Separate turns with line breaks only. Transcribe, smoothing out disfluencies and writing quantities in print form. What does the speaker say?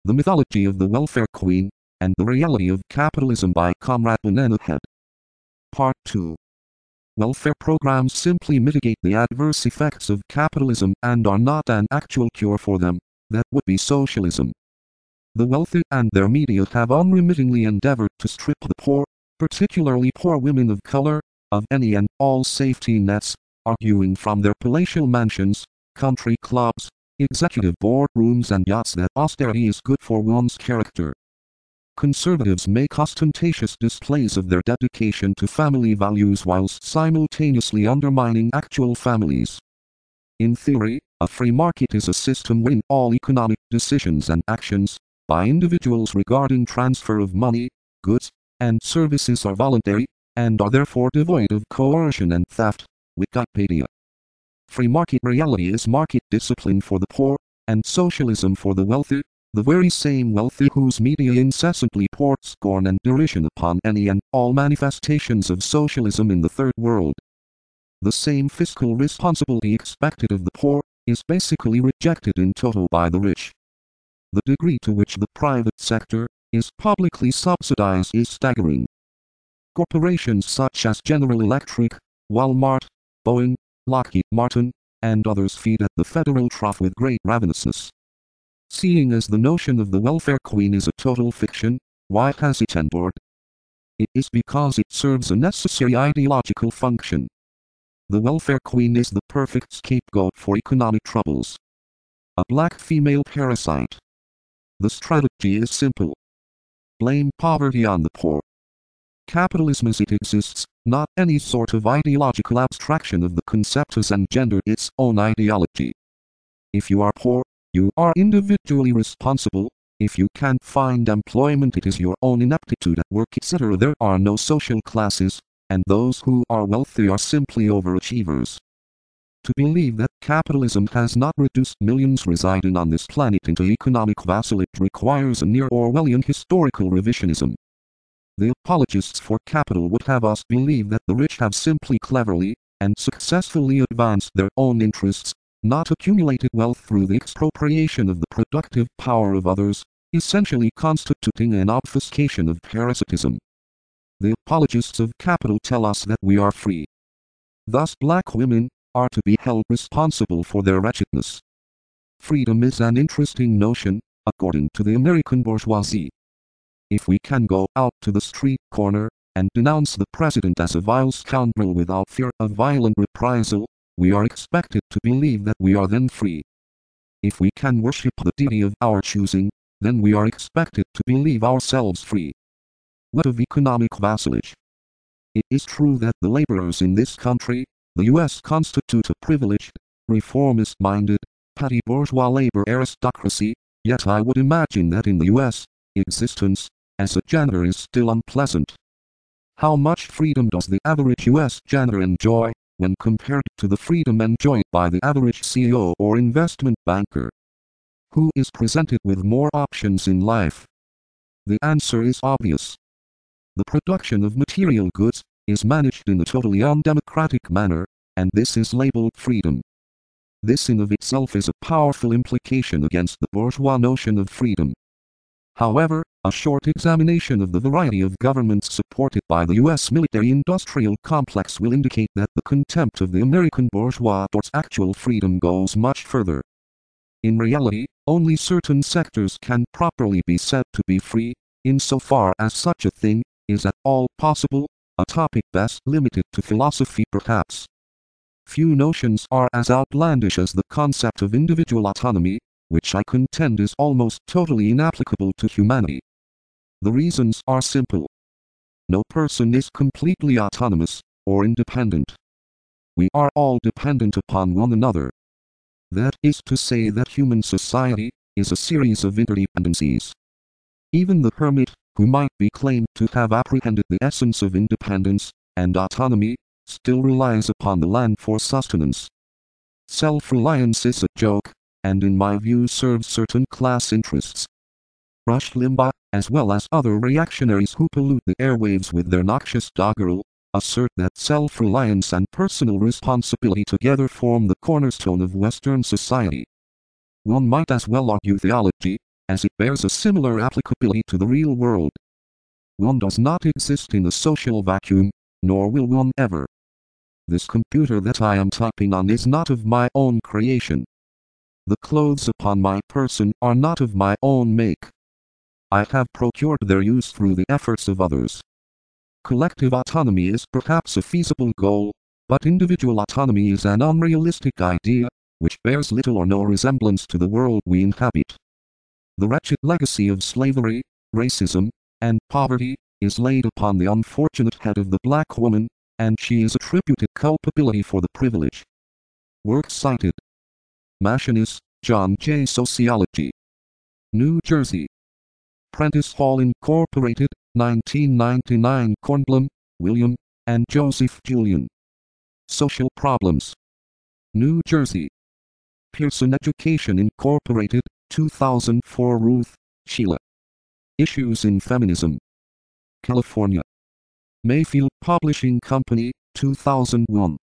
The Mythology of the Welfare Queen, and the Reality of Capitalism by Comrade Bananahead. Part 2. Welfare programs simply mitigate the adverse effects of capitalism and are not an actual cure for them. That would be socialism. The wealthy and their media have unremittingly endeavored to strip the poor, particularly poor women of color, of any and all safety nets, arguing from their palatial mansions, country clubs, executive boardrooms and yachts that austerity is good for one's character. Conservatives make ostentatious displays of their dedication to family values whilst simultaneously undermining actual families. In theory, a free market is a system wherein all economic decisions and actions, by individuals regarding transfer of money, goods, and services are voluntary, and are therefore devoid of coercion and theft. Wikipedia. Free market reality is market discipline for the poor, and socialism for the wealthy, the very same wealthy whose media incessantly pour scorn and derision upon any and all manifestations of socialism in the Third World. The same fiscal responsibility expected of the poor, is basically rejected in toto by the rich. The degree to which the private sector is publicly subsidized is staggering. Corporations such as General Electric, Walmart, Boeing, Lockheed Martin, and others feed at the federal trough with great ravenousness. Seeing as the notion of the welfare queen is a total fiction, why has it endured? It is because it serves a necessary ideological function. The welfare queen is the perfect scapegoat for economic troubles. A black female parasite. The strategy is simple. Blame poverty on the poor. Capitalism as it exists, not any sort of ideological abstraction of the concept, has engendered its own ideology. If you are poor, you are individually responsible. If you can't find employment, it is your own ineptitude at work, etc. There are no social classes, and those who are wealthy are simply overachievers. To believe that capitalism has not reduced millions residing on this planet into economic vassalage requires a near Orwellian historical revisionism. The apologists for capital would have us believe that the rich have simply cleverly and successfully advanced their own interests, not accumulated wealth through the expropriation of the productive power of others, essentially constituting an obfuscation of parasitism. The apologists of capital tell us that we are free. Thus black women are to be held responsible for their wretchedness. Freedom is an interesting notion, according to the American bourgeoisie. If we can go out to the street corner and denounce the president as a vile scoundrel without fear of violent reprisal, we are expected to believe that we are then free. If we can worship the deity of our choosing, then we are expected to believe ourselves free. What of economic vassalage? It is true that the laborers in this country, the U.S., constitute a privileged, reformist-minded, petty bourgeois labor aristocracy, yet I would imagine that in the U.S., existence, as a janitor is still unpleasant. How much freedom does the average U.S. janitor enjoy, when compared to the freedom enjoyed by the average CEO or investment banker? Who is presented with more options in life? The answer is obvious. The production of material goods is managed in a totally undemocratic manner, and this is labeled freedom. This in of itself is a powerful implication against the bourgeois notion of freedom. However, a short examination of the variety of governments supported by the U.S. military-industrial complex will indicate that the contempt of the American bourgeois towards actual freedom goes much further. In reality, only certain sectors can properly be said to be free, insofar as such a thing is at all possible, a topic best limited to philosophy perhaps. Few notions are as outlandish as the concept of individual autonomy, which I contend is almost totally inapplicable to humanity. The reasons are simple. No person is completely autonomous, or independent. We are all dependent upon one another. That is to say that human society is a series of interdependencies. Even the hermit, who might be claimed to have apprehended the essence of independence and autonomy, still relies upon the land for sustenance. Self-reliance is a joke, and in my view serves certain class interests. Rush Limbaugh, as well as other reactionaries who pollute the airwaves with their noxious doggerel, assert that self-reliance and personal responsibility together form the cornerstone of Western society. One might as well argue theology, as it bears a similar applicability to the real world. One does not exist in a social vacuum, nor will one ever. This computer that I am typing on is not of my own creation. The clothes upon my person are not of my own make. I have procured their use through the efforts of others. Collective autonomy is perhaps a feasible goal, but individual autonomy is an unrealistic idea, which bears little or no resemblance to the world we inhabit. The wretched legacy of slavery, racism, and poverty is laid upon the unfortunate head of the black woman, and she is attributed culpability for the privilege. Work cited. Machinist, John J. Sociology. New Jersey. Prentice Hall Incorporated, 1999. Kornblum, William, and Joseph Julian. Social Problems. New Jersey. Pearson Education Incorporated, 2004. Ruth, Sheila. Issues in Feminism. California. Mayfield Publishing Company, 2001.